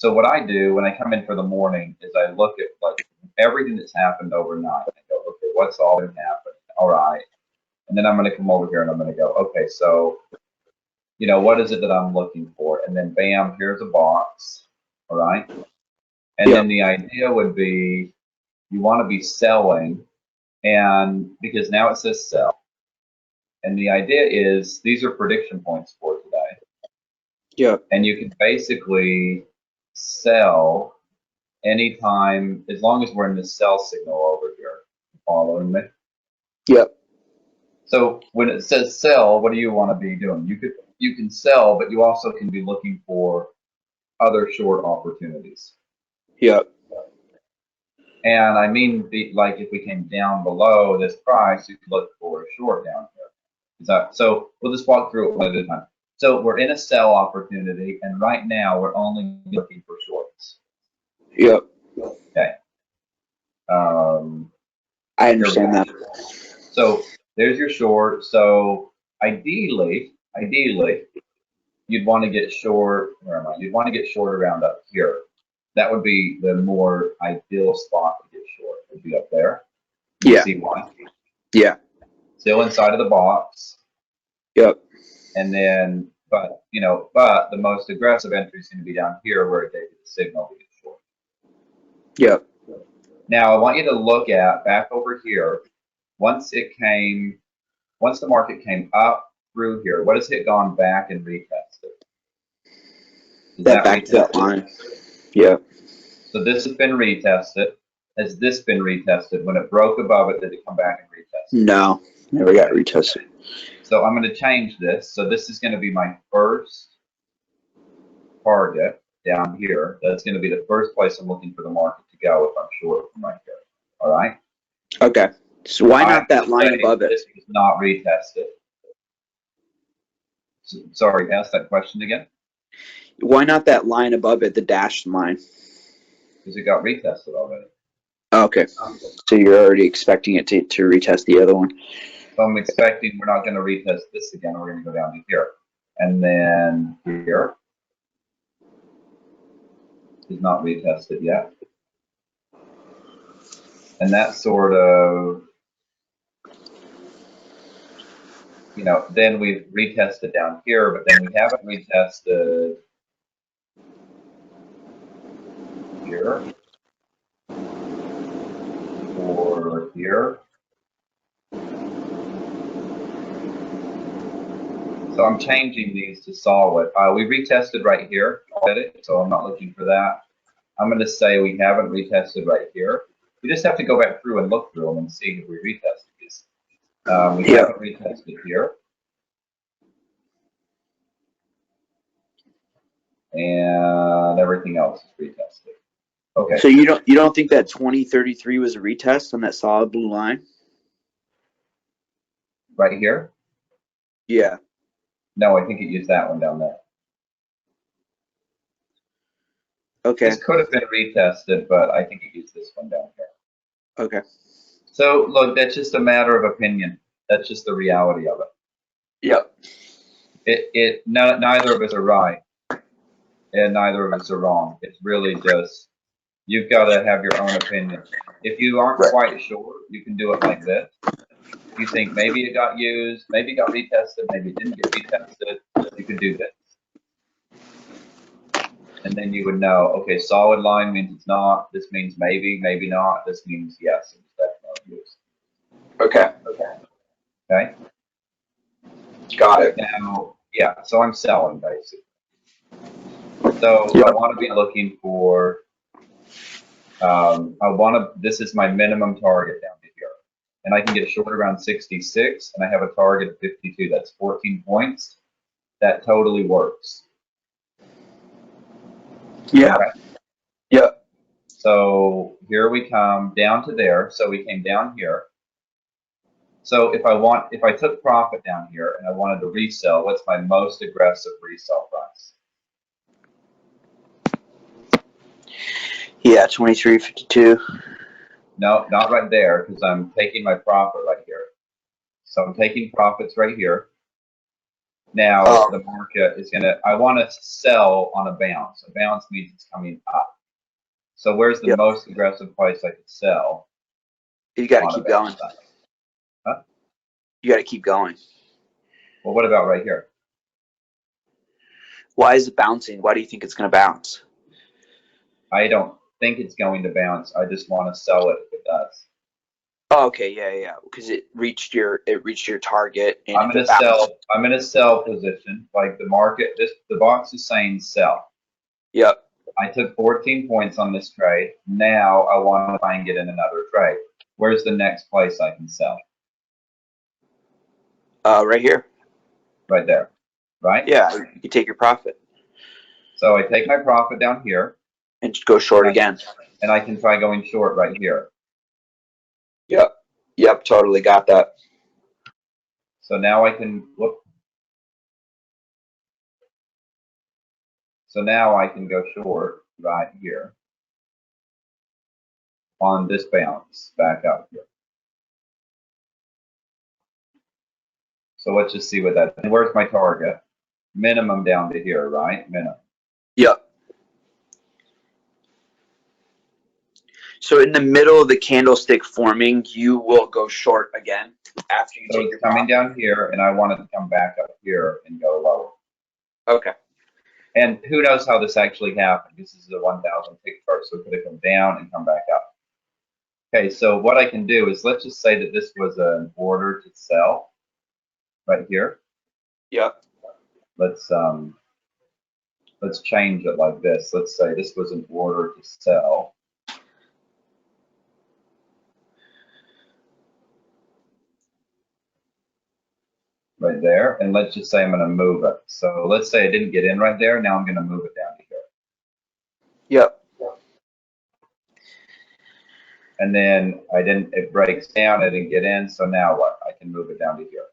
So what I do when I come in for the morning is I look at like everything that's happened overnight. I go, okay, what's all been happened? All right. And then I'm going to come over here and I'm going to go, okay, so, what is it that I'm looking for? And then bam, here's a box. All right. And Yeah. then the idea would be you want to be selling, and because now it says sell. And the idea is these are prediction points for today. Yeah. And you can basically sell anytime, as long as we're in the sell signal over here. Following me? Yep. So when it says sell, what do you want to be doing? You can sell, but you also can be looking for other short opportunities. Yep. And I mean, like if we came down below this price, you could look for a short down here. So we'll just walk through it one at a time. So we're in a sell opportunity, and right now we're only looking for shorts. Yep. Okay. I understand that. So there's your short. So ideally, you'd want to get short. Where am I? You'd want to get short around up here. That would be the more ideal spot to get short. Would be up there. You Yeah. see why? Yeah. Still inside of the box. Yep. And then, but the most aggressive entry is going to be down here where it gave you the signal to get short. Yep. Now I want you to look at back over here. Once the market came up through here, what has it gone back and retested? That back to that line. Yeah. So this has been retested. Has this been retested? When it broke above it, did it come back and retest? No, never got retested. So I'm going to change this. So this is going to be my first target down here. That's going to be the first place I'm looking for the market to go if I'm short from right here. All right? Okay. So why not that line above it? This was not retested. So, sorry, ask that question again. Why not that line above it, the dashed line? Because it got retested already. Okay. So you're already expecting it to retest the other one. So I'm expecting we're not going to retest this again. We're going to go down to here. And then here is not retested yet. And that sort of, then we've retested down here, but then we haven't retested here or here. So I'm changing these to solid. We retested right here already, so I'm not looking for that. I'm going to say we haven't retested right here. We just have to go back through and look through them and see if we retested these. We haven't retested here. And everything else is retested. Okay. So you don't think that 2033 was a retest on that solid blue line? Right here? Yeah. No, I think it used that one down there. Okay. This could have been retested, but I think it used this one down here. Okay. So look, that's just a matter of opinion. That's just the reality of it. Yep. Neither of us are right, and neither of us are wrong. It's really just you've got to have your own opinion. If you aren't quite sure, you can do it like this. You think maybe it got used, maybe it got retested, maybe it didn't get retested. You could do this. And then you would know, okay, solid line means it's not. This means maybe, maybe not. This means yes, it's definitely used. Okay. Okay. Got it. Now, yeah, so I'm selling basically. So I want to be looking for, this is my minimum target down to here. And I can get short around 66, and I have a target of 52. That's 14 points. That totally works. Yeah. Okay. Yep. So here we come down to there. So we came down here. So if I took profit down here and I wanted to resell, what's my most aggressive resell price? Yeah, 23.52. No, not right there, because I'm taking my profit right here. So I'm taking profits right here. Now Oh, the market is I want to sell on a bounce. A bounce means it's coming up. So where's the yep. most aggressive place I could sell You got to on a keep bounce going. side? Huh? You got to keep going. Well, what about right here? Why is it bouncing? Why do you think it's going to bounce? I don't think it's going to bounce. I just want to sell it if it does. Oh, okay, yeah. Because it reached your target, and I'm if going it to bounces, sell. I'm going to sell position. Like the market, the box is saying sell. yep. I took 14 points on this trade. Now I want to try and get in another trade. Where's the next place I can sell? Right here. Right there, right? Yeah, you take your profit So I take my profit down here, and just go and short again. I can try going short right here. Yep, totally got that. So now I can whoop. So now I can go short right here on this bounce back up here. So let's just see what that. And where's my target? Minimum down to here, right? Minimum. Yep. So in the middle of the candlestick forming, you will go short again after you So take it's your coming profit. down here, and I want it to come back up here and go lower. Okay. And who knows how this actually happened? This is a 1,000 tick chart, so it could have come down and come back up. Okay, so what I can do is let's just say that this was an order to sell right here. Yep. Let's change it like this. Let's say this was an order to sell. Right there, and let's just say I'm going to move it. So let's say I didn't get in right there. Now I'm going to move it down to here. Yep. And then it breaks down, I didn't get in, so now what? I can move it down to here.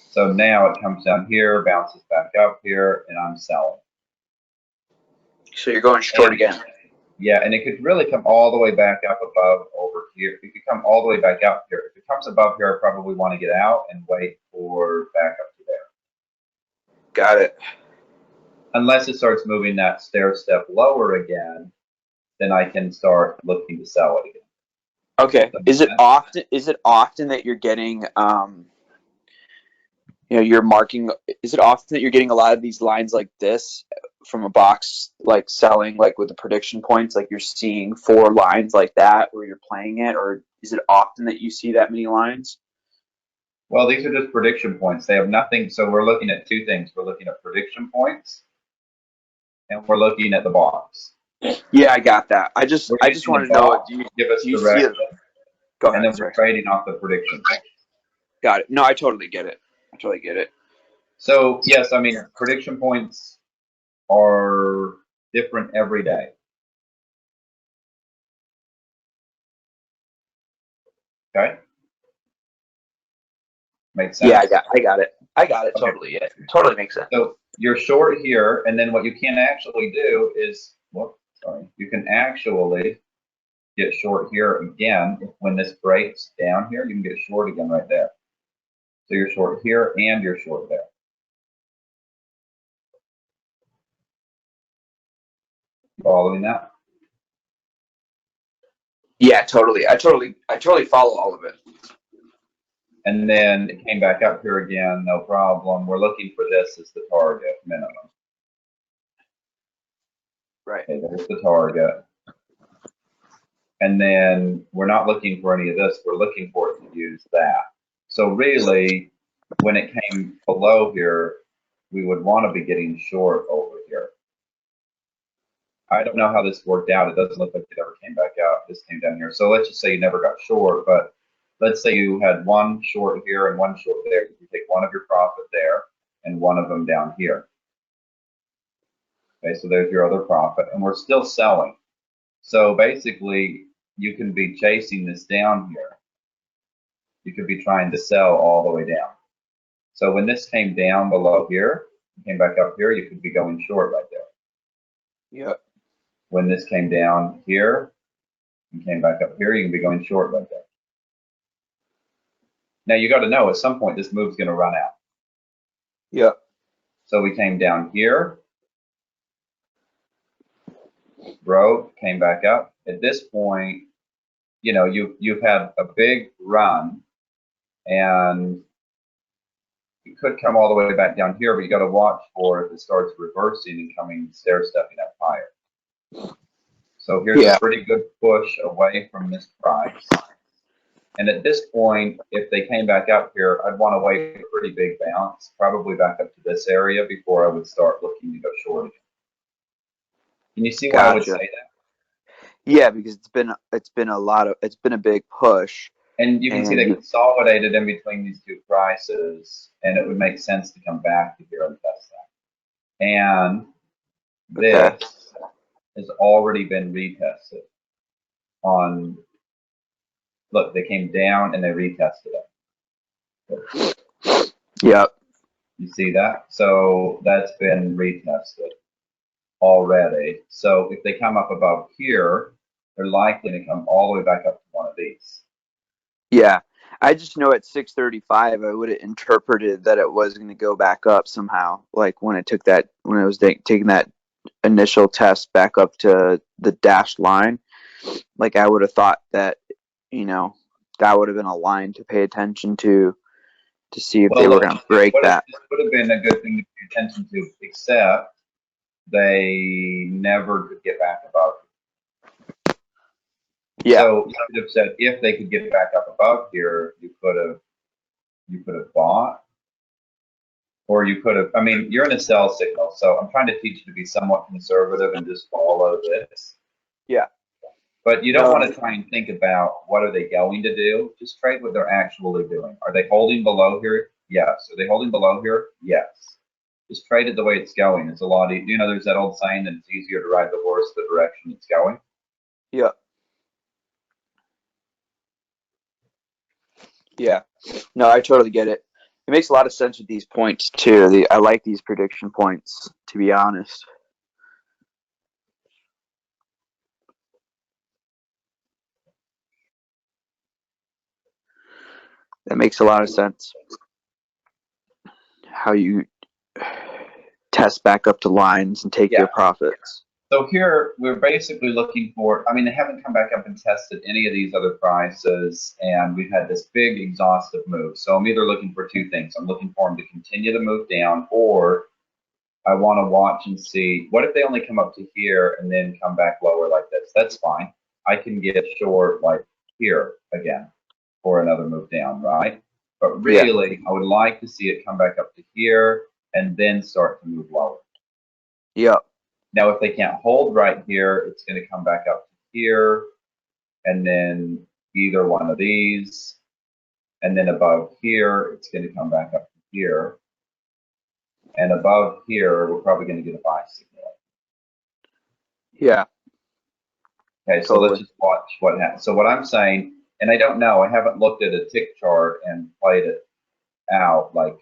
So now it comes down here, bounces back up here, and I'm selling. So you're going short again. Yeah, and it could really come all the way back up above over here. It could come all the way back out here. If it comes above here, I probably want to get out and wait for back up to there. Got it. Unless it starts moving that stair step lower again, then I can start looking to sell it again. Okay. Is it often that you're getting you're marking, is it often that you're getting a lot of these lines like this from a box, like selling, like with the prediction points, like you're seeing 4 lines like that where you're playing it, or is it often that you see that many lines? Well, these are just prediction points. They have nothing. So we're looking at two things. We're looking at prediction points and we're looking at the box. Yeah, I got that. I just We're using want the to know, box to give us do you see it? direction, Go and ahead, then we're sorry. trading off the prediction points. Got it. No, I totally get it. So yes, I mean prediction points are different every day. Okay, makes sense. Yeah, I got it. Okay, Totally. It totally makes sense. so you're short here, and then what you can actually do is, well, sorry, you can actually get short here again when this breaks down here. You can get short again right there. So you're short here and you're short there. Following that? Yeah, totally. I totally follow all of it. And then it came back up here again, no problem. We're looking for this as the target minimum. Right. Okay, there's the target. And then we're not looking for any of this. We're looking for it to use that. So really, when it came below here, we would want to be getting short over here. I don't know how this worked out. It doesn't look like it ever came back out. This came down here. So let's just say you never got short, but let's say you had one short here and one short there. You take one of your profit there and one of them down here. Okay, so there's your other profit, and we're still selling. So basically, you can be chasing this down here. You could be trying to sell all the way down. So when this came down below here, came back up here, you could be going short right there. Yep. When this came down here and came back up here, you can be going short right there. Now you got to know at some point this move's going to run out. Yep. So we came down here, broke, came back up. At this point, you know, you've had a big run, and you could come all the way back down here, but you got to watch for if it starts reversing and coming stair stepping up higher. So here's a pretty good push away from this price. And at this point, if they came back up here, I'd want to wait for a pretty big bounce, probably back up to this area before I would start looking to go short again. Can you see why I would say that? Yeah, because it's been a big push. And you can see they consolidated in between these two prices, and it would make sense to come back to here and test that. And this has already been retested on, look, they came down and they retested it. Yep. You see that? So that's been retested already. So if they come up above here, they're likely to come all the way back up to one of these. Yeah. I just know at 635 I would have interpreted that it was going to go back up somehow, like when it was taking that initial test back up to the dashed line. Like I would have thought that, that would have been a line to pay attention to see if they were going to break that. This would have been a good thing to pay attention to, except they never could get back above. Yeah. So you could have said if they could get back up above here, you could have bought, or you could have. I mean, you're in a sell signal, so I'm trying to teach you to be somewhat conservative and just follow this. Yeah. But you don't want to try and think about what are they going to do. Just trade what they're actually doing. Are they holding below here? Yes. Are they holding below here? Yes. Just trade it the way it's going. It's a lot easier. You know, there's that old saying that it's easier to ride the horse the direction it's going. Yeah. Yeah. No, I totally get it. It makes a lot of sense with these points too. I like these prediction points, to be honest. That makes a lot of sense. How you test back up to lines and take your profits. So here we're basically looking for, I mean, they haven't come back up and tested any of these other prices, and we've had this big exhaustive move. So I'm either looking for two things. I'm looking for them to continue to move down, or I want to watch and see, what if they only come up to here and then come back lower like this? That's fine. I can get short like here again for another move down, right? But really, I would like to see it come back up to here and then start to move lower. Yeah. Now, if they can't hold right here, it's going to come back up to here, and then either one of these, and then above here, it's going to come back up to here. And above here, we're probably going to get a buy signal. Yeah. Okay, so let's just watch what happens. So what I'm saying, and I don't know, I haven't looked at a tick chart and played it out like,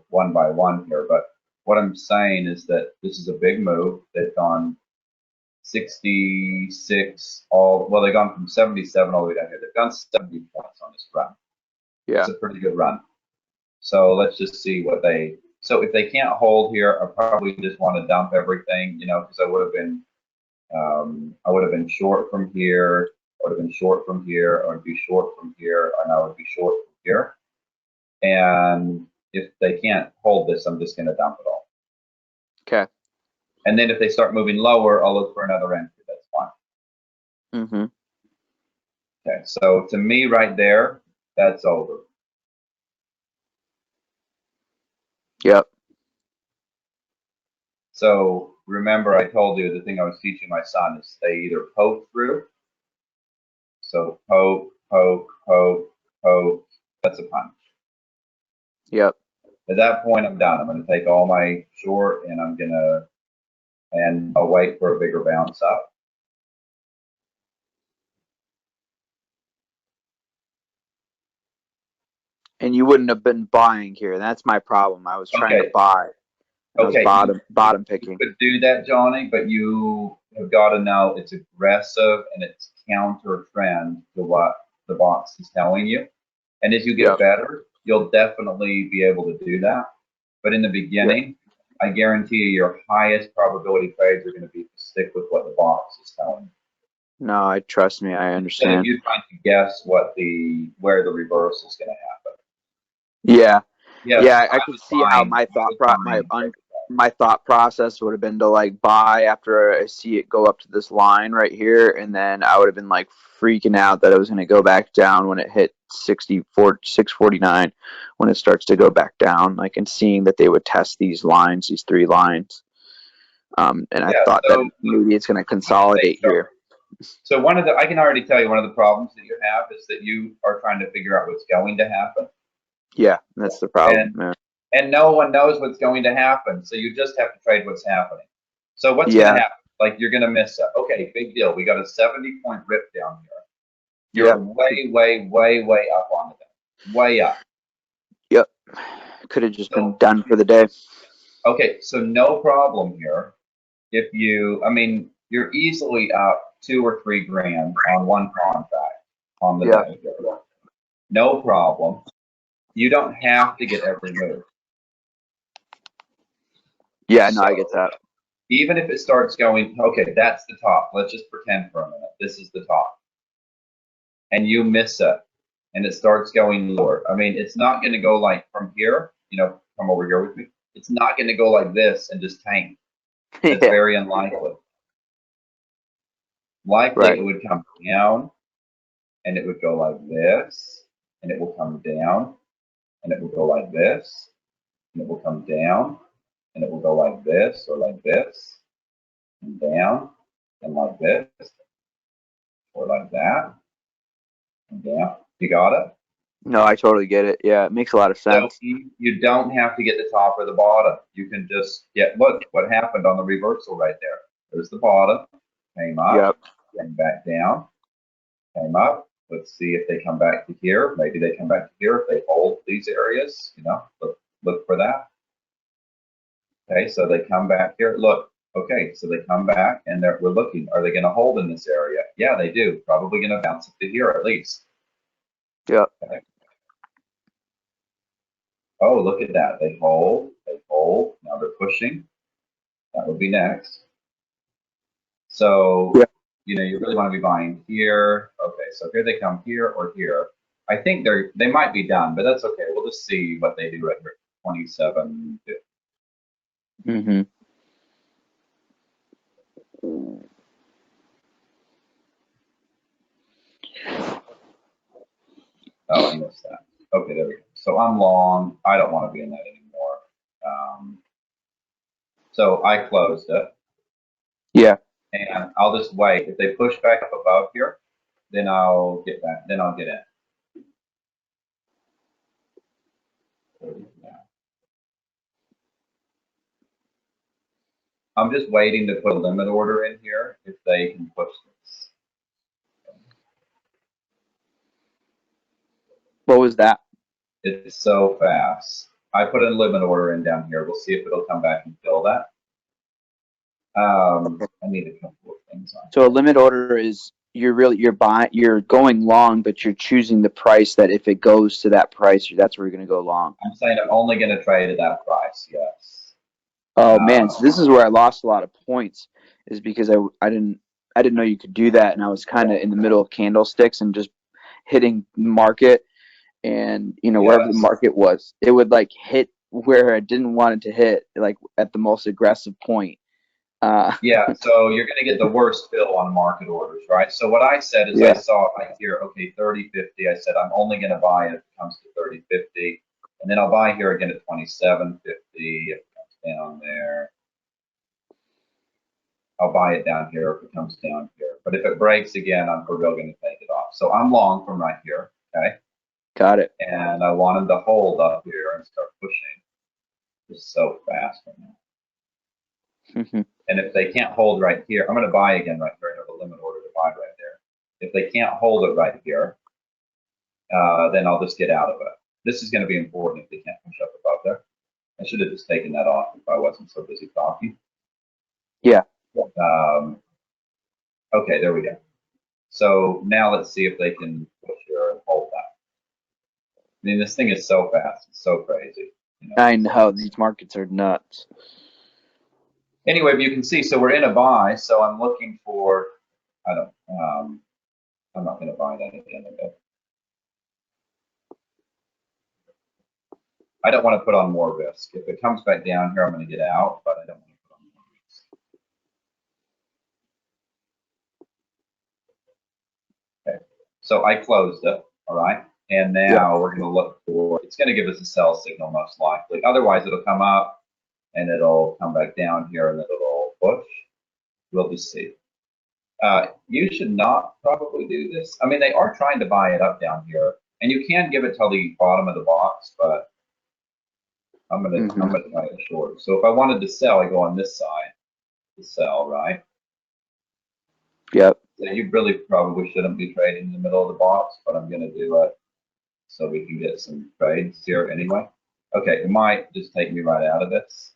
one by one here, but what I'm saying is that this is a big move. They've gone 66 they've gone from 77 all the way down here. They've gone 70 points on this run. Yeah. It's a pretty good run. So let's just see so if they can't hold here, I probably just want to dump everything, because I would have been short from here, I would have been short from here, I would be short from here, and I would be short from here. And if they can't hold this, I'm just going to dump it all. Okay. And then if they start moving lower, I'll look for another entry. That's fine. Mm-hmm. Okay, so to me right there, that's over. Yep. So remember, I told you the thing I was teaching my son is they either poke through. So poke, poke, poke, poke. That's a punch. Yep. At that point, I'm done. I'm going to take all my short, and I'll wait for a bigger bounce up. And you wouldn't have been buying here. That's my problem. I was trying to buy. Okay. Bottom picking. You could do that, Johnny, but you have got to know it's aggressive and it's counter trend to what the box is telling you. And as you get better, you'll definitely be able to do that. But in the beginning, I guarantee you your highest probability trades are going to be to stick with what the box is telling you. No, trust me, I Instead of understand. you trying to guess where the reverse is going to happen. Yeah. Yes, Yeah, I I could was see how fine. I was fine. my thought process would have been to like buy after I see it go up to this line right here, and then I would have been like freaking out that it was going to go back down when it hit 649 when it starts to go back down, like, and seeing that they would test these lines, these three lines. And I Yeah. thought that So maybe it's going to they consolidate start. here. So I can already tell you one of the problems that you have is that you are trying to figure out what's going to happen, Yeah, that's the problem. and Yeah. and no one knows what's going to happen. So you just have to trade what's happening. So what's going to Yeah. happen? Like you're going to miss it. Okay, big deal. We got a 70-point rip down here. Yeah. You're way, way, way, way up on the day. Way up. Yep. Could have just been So done for the day. okay, so no problem here. I mean, you're easily up 2 or 3 grand on one contract on the Yeah. day. No problem. You don't have to get every move. Yeah, no, I get So that. even if it starts going, okay, that's the top. Let's just pretend for a minute. This is the top. And you miss it and it starts going lower. I mean, it's not going to go like from here, come over here with me. It's not going to go like this and just tank. That's Yeah. very unlikely. Likely Right. it would come down and it would go like this and it will come down and it will go like this and it will come down and it will go like this or like this and down and like this or like that and down. You got it? No, I totally get it. Yeah, it makes a lot of So sense. you don't have to get the top or the bottom. You can just look what happened on the reversal right there. There's the bottom, came up, Yep. came back down, came up. Let's see if they come back to here. Maybe they come back to here if they hold these areas, look for that. Okay, so they come back here. Look, okay, so they come back and we're looking. Are they going to hold in this area? Yeah, they do. Probably going to bounce up to here at least. Yep. Okay. Oh, look at that. They hold. They hold. Now they're pushing. That would be next. So, Yeah. you really want to be buying here. Okay, so here they come here or here. I think they might be done, but that's okay. We'll just see what they do right here. 27. Mm-hmm. Oh, I missed that. Okay, there we go. So I'm long. I don't want to be in that anymore. So I closed it, Yeah. and I'll just wait. If they push back up above here, then I'll get back. Then I'll get in. I'm just waiting to put a limit order in here if they can push this. What was that? It's so fast. I put a limit order in down here. We'll see if it'll come back and fill that. I need a couple of things on So a here. limit order is you're going long, but you're choosing the price that if it goes to that price, that's where you're going to go long. I'm saying I'm only going to trade at that price. Yes. Oh man, so this is where I lost a lot of points, is because I didn't know you could do that, and I was kind of in the middle of candlesticks and just hitting market, and wherever the Yes. market was, it would like hit where I didn't want it to hit, like at the most aggressive point. Yeah. So you're going to get the worst fill on market orders, right? So what I said is I Yeah. saw it right here. Okay, 30.50. I said I'm only going to buy it if it comes to 30.50, and then I'll buy here again at 27.50 if it comes down there. I'll buy it down here if it comes down here. But if it breaks again, I'm for real going to take it off. So I'm long from right here, okay? Got it. And I want them to hold up here and start pushing just so fast right now. And if they can't hold right here, I'm going to buy again right here. I have a limit order to buy right there. If they can't hold it right here, then I'll just get out of it. This is going to be important if they can't push up above there. I should have just taken that off if I wasn't so busy talking. Yeah. Okay, there we go. So now let's see if they can push here and hold that. mean, this thing is so fast. It's so crazy. You know, I know these markets are nuts. anyway, but you can see, so we're in a buy. So I'm looking for, I don't, I'm not going to buy that again. I don't want to put on more risk. If it comes back down here, I'm going to get out, but I don't want to put on more risk. Okay, so I closed it, all right? And now we're going to look for, it's going to give us a sell signal most likely. Otherwise, it'll come up and it'll come back down here and then it'll push. We'll just see. You should not probably do this. I mean, they are trying to buy it up down here, and you can give it till the bottom of the box, but I'm gonna try it short. So if I wanted to sell, I go on this side to sell, right? Yep. So you really probably shouldn't be trading in the middle of the box, but I'm gonna do it so we can get some trades here anyway. Okay, it might just take me right out of this.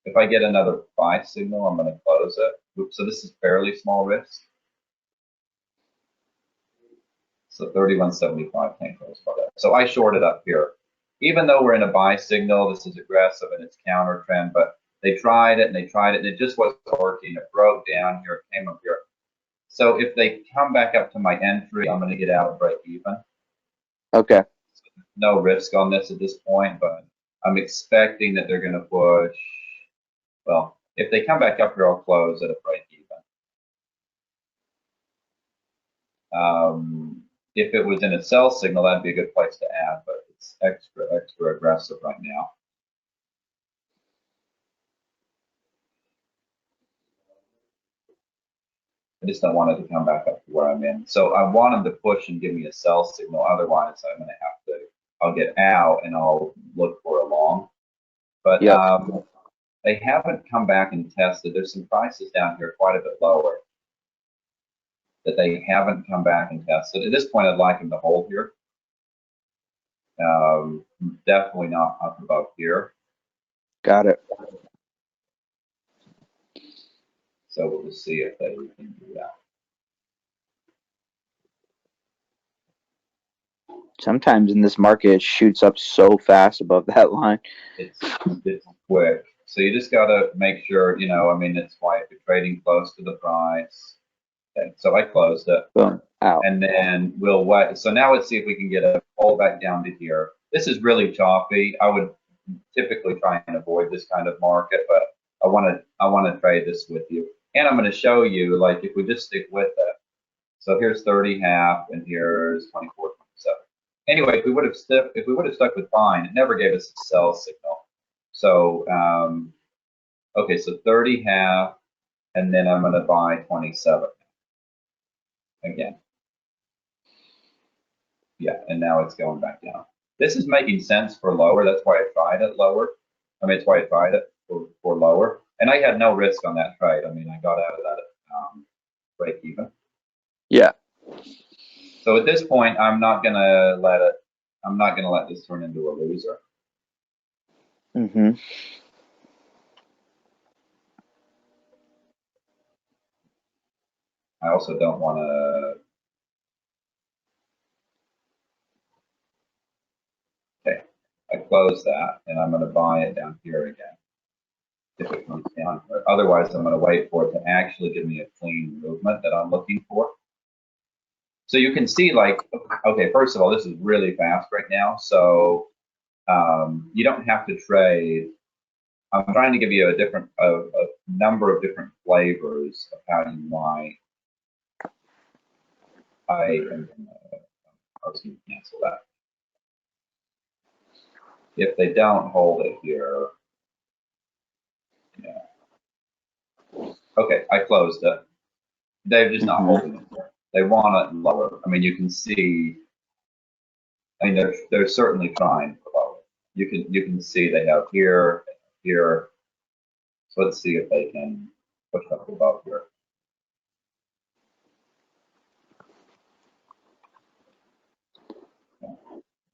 If I get another buy signal, I'm gonna close it. Oops, so this is fairly small risk. So 31.75 can't close by that. So I shorted up here. Even though we're in a buy signal, this is aggressive and it's counter trend, but they tried it and they tried it and it just wasn't working. It broke down here, it came up here. So if they come back up to my entry, I'm going to get out and break even. Okay. No risk on this at this point, but I'm expecting that they're going to push. Well, if they come back up here, I'll close at a break even. If it was in a sell signal, that'd be a good place to add, but it's extra aggressive right now. I just don't want it to come back up to where I'm in. So I want them to push and give me a sell signal. Otherwise, I'm going to have to, I'll get out and I'll look for a long. But they haven't come back and tested. There's some prices down here quite a bit lower that they haven't come back and tested. At this point, I'd like them to hold here. Definitely not up above here. Got it. So we'll just see if they can do that. Sometimes in this market, it shoots up so fast above that line. It's quick. So you just got to make sure, you know, I mean, it's why if you're trading close to the price. Okay, so I closed it. Boom. Out. And then we'll wait. So now let's see if we can get a pull back down to here. This is really choppy. I would typically try and avoid this kind of market, but I want to trade this with you. And I'm going to show you, like, if we just stick with it. So here's 30.5 and here's 24.27. Anyway, if we would have stuck with fine, it never gave us a sell signal. So okay, so 30.5, and then I'm going to buy 27 again. Yeah, and now it's going back down. This is making sense for lower. That's why I tried it lower. I mean, it's why I tried it for lower. And I had no risk on that trade. I mean, I got out of that break even. Yeah. So at this point, I'm not gonna let this turn into a loser. I also don't want to. Okay, I close that, and I'm going to buy it down here again if it comes down. Otherwise, I'm going to wait for it to actually give me a clean movement that I'm looking for. So you can see, like, okay, first of all, this is really fast right now. So you don't have to trade. I'm trying to give you a number of different flavors of how you might. I was going to cancel that. If they don't hold it here, yeah. Okay, I closed it. They're just not holding it here. They want it lower. I mean, you can see. I mean, they're certainly trying for lower. You can see they have here, here. So let's see if they can push up above here.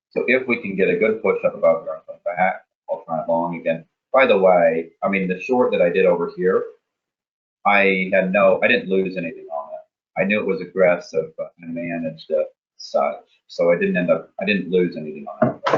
So if we can get a good push up above here, I'll come back. I'll try it long again. By the way, I mean, the short that I did over here, I didn't lose anything on it. I knew it was aggressive, but I managed it such. So I didn't lose anything on it.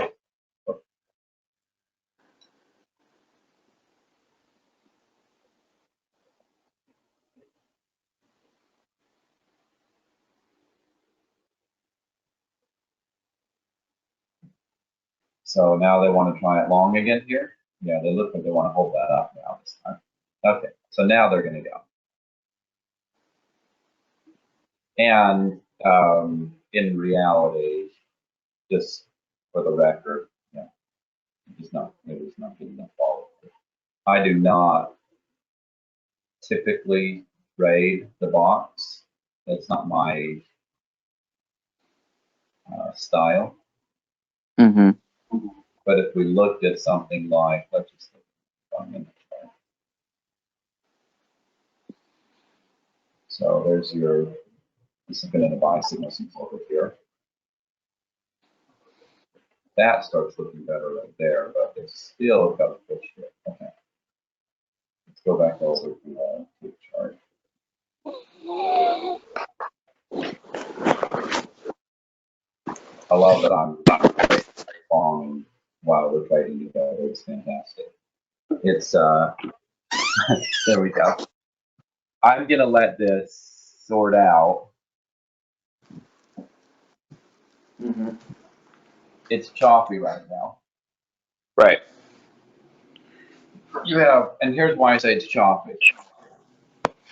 So now they want to try it long again here. Yeah, they look like they want to hold that up now this time. Okay, so now they're going to go. And in reality, just for the record, yeah, it was not getting enough follow. I do not typically raid the box. That's not my style. Mm-hmm. But if we looked at something like, let's just look at 1 minute. So there's your, this has been in a buy signal since over here. That starts looking better right there, but it's still got to push it. Okay. Let's go back over to the chart. I love that I'm long while we're trading together. It's fantastic. It's there we go. I'm gonna let this sort out. Mm-hmm. It's choppy right now. Right. You have, and here's why I say it's choppy.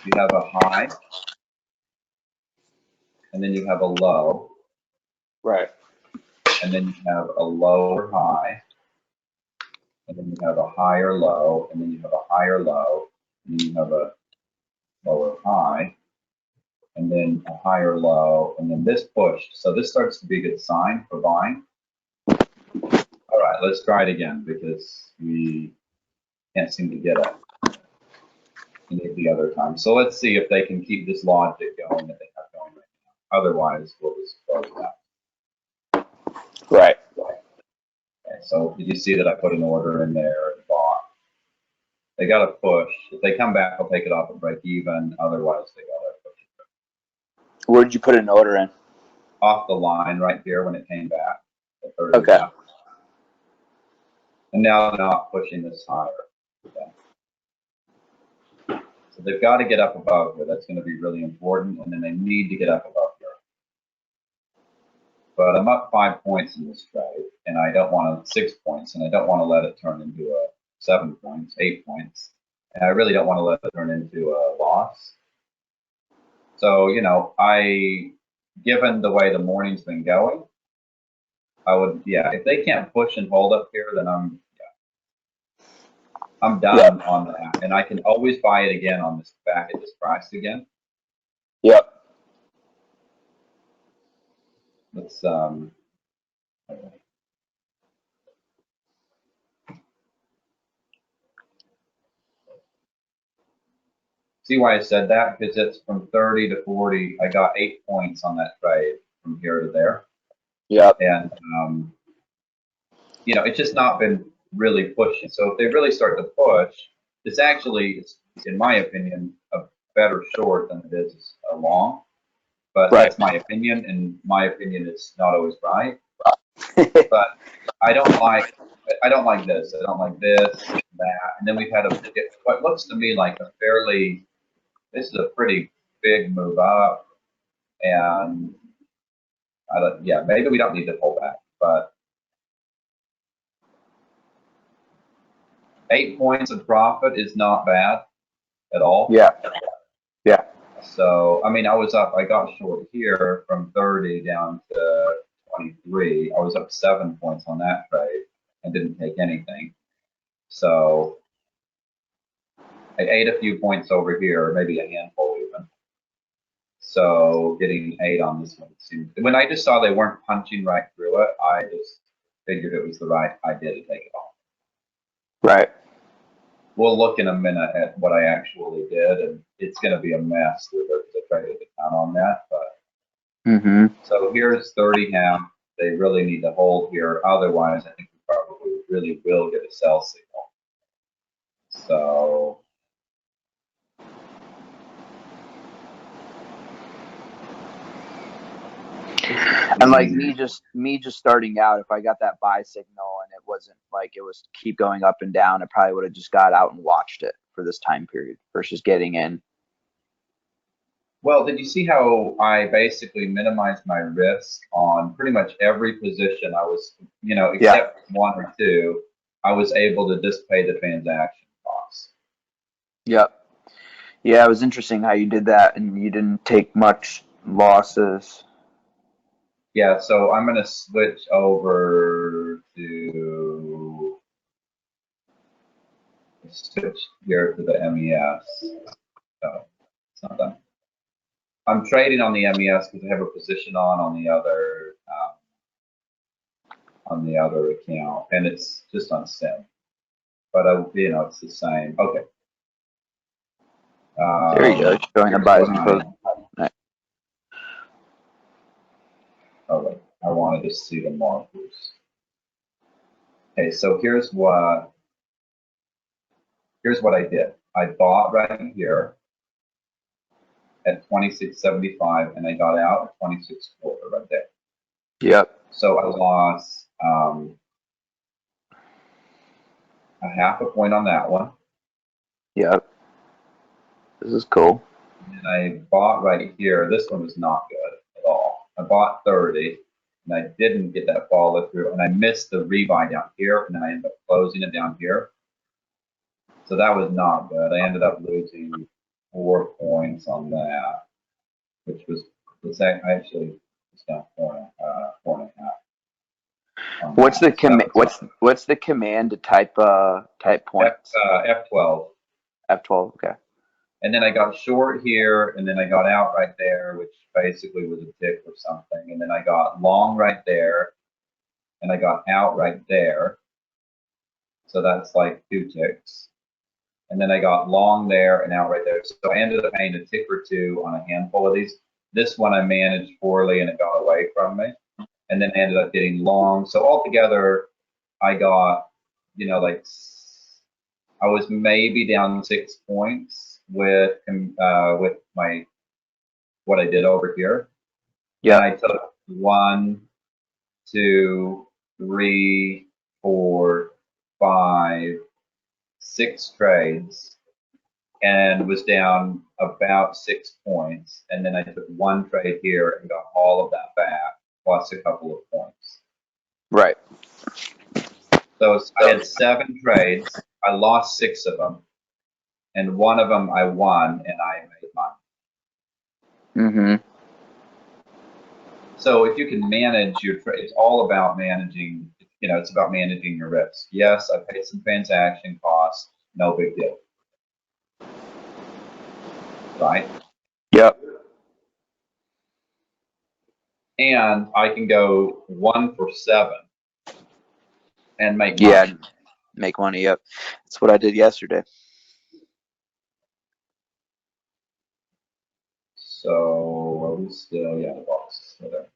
You have a high, and then you have a low, Right. and then you have a lower high, and then you have a higher low, and then you have a higher low, and then you have a lower high, and then a higher low, and then this pushed. So this starts to be a good sign for buying. All right, let's try it again because we can't seem to get it any of the other times. So let's see if they can keep this logic going that they have going right now. Otherwise, we'll just close it out. Right. Okay, so did you see that I put an order in there and bought? They got to push. If they come back, I'll take it off and break even. Otherwise, they got to push it Where did you put an order in? off the line right here when it came back. The 30 Okay. half. And now they're not pushing this higher. Okay. So they've got to get up above here. That's going to be really important. And then they need to get up above here. But I'm up 5 points in this trade, and I don't want to 6 points, and I don't want to let it turn into a 7 points, 8 points, and I really don't want to let it turn into a loss. So, you know, given the way the morning's been going, I would, yeah, if they can't push and hold up here, then I'm done on that, and I can always buy it again on this back at this price again. Yep. Let's see why I said that? Because it's from 30 to 40. I got 8 points on that trade from here to there. Yep. And, you know, it's just not been really pushing. So if they really start to push, it's actually, in my opinion, a better short than it is a long. But Right. that's my opinion, and my opinion is not always right. But I don't like this. I don't like this, that. And then we've had what looks to me like a fairly, this is a pretty big move up. And yeah, maybe we don't need to pull back, but 8 points of profit is not bad at all. Yeah. Yeah. So, I mean, I got short here from 30 down to 23. I was up 7 points on that trade and didn't take anything. So I ate a few points over here, maybe a handful even. So getting 8 on this one seemed, when I just saw they weren't punching right through it, I just figured it was the right idea to take it off. Right. We'll look in a minute at what I actually did, and it's going to be a mess with it to try to get down on that. But Mm-hmm. so here's 30 half. They really need to hold here. Otherwise, I think we probably really will get a sell signal. So And like me just starting out, if I got that buy signal and it wasn't like it was keep going up and down, I probably would have just got out and watched it for this time period versus getting in. Well, did you see how I basically minimized my risk on pretty much every position I was, Yeah. except one or two, I was able to just pay the transaction costs. Yep. Yeah, it was interesting how you did that and you didn't take much losses. Yeah, so I'm going to switch over to switch here to the MES. No, it's not done. I'm trading on the MES because I have a position on the other account, and it's just on Sim. But it's the same. Okay. There you go. Showing the Here's buys what and closes. oh wait, I wanted to see the markers. Okay, so here's what I did. I bought right here at 26.75, and I got out at 26.25 right there. Yep. So I lost a half a point on that one. Yep. This is cool. And I bought right here. This one was not good at all. I bought 30, and I didn't get that follow through, and I missed the rebuy down here, and then I ended up closing it down here. So that was not good. I ended up losing 4 points on that, which was actually it's down four and a half on What's the that. So that was what's the command to type points? F12. F12. Okay. And then I got short here, and then I got out right there, which basically was a tick or something. And then I got long right there, and I got out right there. So that's like 2 ticks. And then I got long there and out right there. So I ended up paying a tick or two on a handful of these. This one I managed poorly, and it got away from me. And then I ended up getting long. So altogether, I got, like I was maybe down 6 points with my what I did over here. And I Yep. took 1, 2, 3, 4, 5, 6 trades and was down about 6 points. And then I took 1 trade here and got all of that back plus a couple of points. Right. So I had 7 trades. I lost 6 of them, and 1 of them I won, and I made money. Mm-hmm. So if you can manage your trade, it's all about managing. It's about managing your risk. Yes, I paid some transaction costs. No big deal, right? Yep. And I can go 1 for 7 and make Yeah. money. Make money. Yep. That's what I did yesterday. So are we still? Yeah, the box is still there.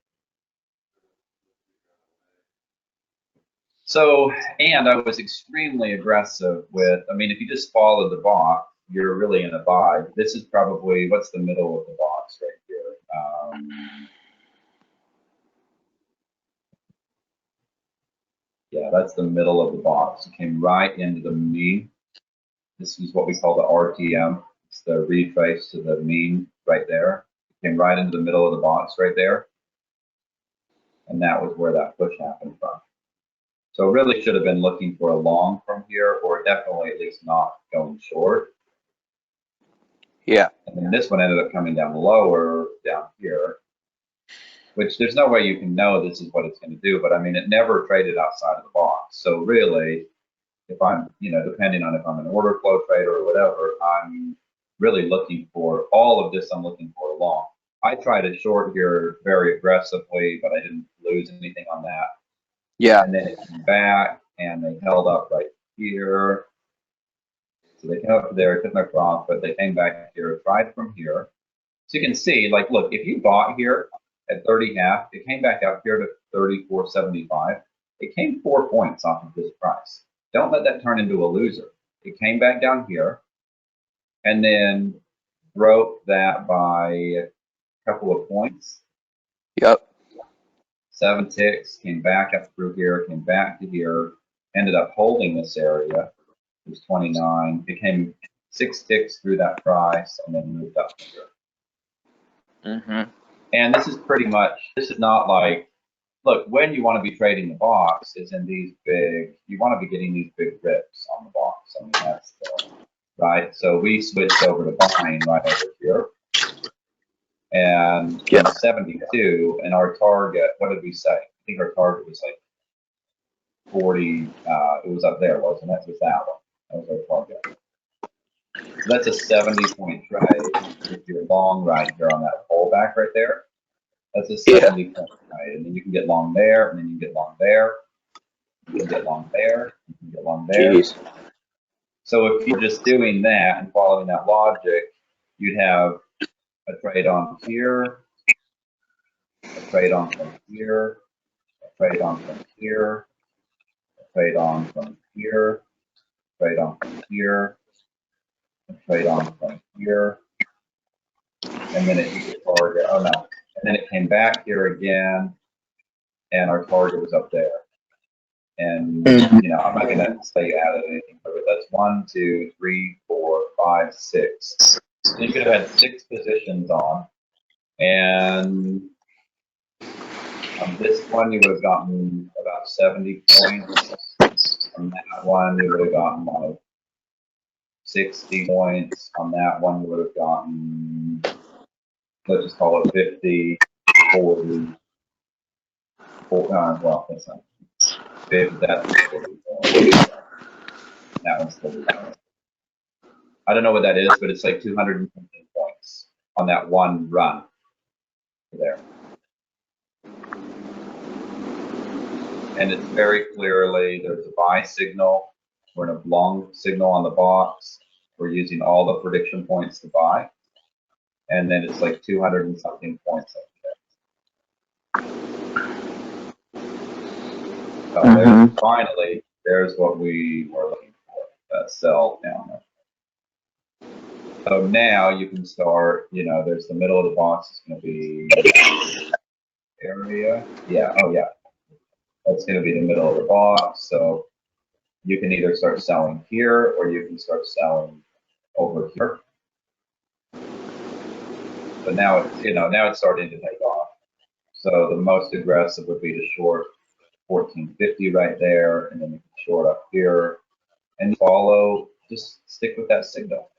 So, and I was extremely aggressive with. I mean, if you just follow the box, you're really in a buy. This is probably what's the middle of the box right here. Yeah, that's the middle of the box. It came right into the mean. This is what we call the RTM. It's the retrace to the mean right there. It came right into the middle of the box right there. And that was where that push happened from. So really should have been looking for a long from here, or definitely at least not going short. Yeah. And then this one ended up coming down lower down here, which there's no way you can know this is what it's going to do. But I mean, it never traded outside of the box. So really, if I'm, depending on if I'm an order flow trader or whatever, I'm really looking for all of this. I'm looking for a long. I tried a short here very aggressively, but I didn't lose anything on that. Yeah. And then it came back and they held up right here. So they came up there, took my profit. They came back here, tried from here. So you can see, like, look, if you bought here at 30 half, it came back up here to 34.75. It came 4 points off of this price. Don't let that turn into a loser. It came back down here and then broke that by a couple of points. Yep. 7 ticks, came back up through here, came back to here, ended up holding this area. It was 29. It came 6 ticks through that price and then moved up here. Mm-hmm. And this is pretty much, this is not like, look, when you want to be trading the box is in these big, you want to be getting these big rips on the box. I mean, that's the, right. So we switched over to buying right over here. And Yeah. from 72, and our target, what did we say? I think our target was like 40, it was up there, wasn't it? It was that one. That was our target. So that's a 70-point trade. If you're long right here on that pullback right there, that's a 70-point trade. And then you can get long there, and then you can get long there, you can get long there, you can get long there. Jeez. So if you're just doing that and following that logic, you'd have a trade on here, a trade on from here, a trade on from here, a trade on from here, a trade on from here, a trade on from here, and then it hit the target. Oh no. And then it came back here again, and our target was up there. And you know, I'm not gonna say you added anything, but that's 1, 2, 3, 4, 5, 6. So you could have had 6 positions on, and on this one you would have gotten about 70 points. On that one you would have gotten like 60 points. On that one you would have gotten, let's just call it 50, 40. Well, that's not 50. That's 40 points. That one's 30 points. I don't know what that is, but it's like 215 points on that one run there. And it's very clearly, there's a buy signal. We're in a long signal on the box. We're using all the prediction points to buy. And then it's like 200 and something points up there. So there's, finally, there's what we were looking for, that sell down there. So now you can start, you know, there's the middle of the box is going to be area. Yeah, oh yeah. That's going to be the middle of the box. So you can either start selling here or you can start selling over here. But now it's, you know, now it's starting to take off. So the most aggressive would be to short 1450 right there, and then you can short up here and follow, just stick with that signal.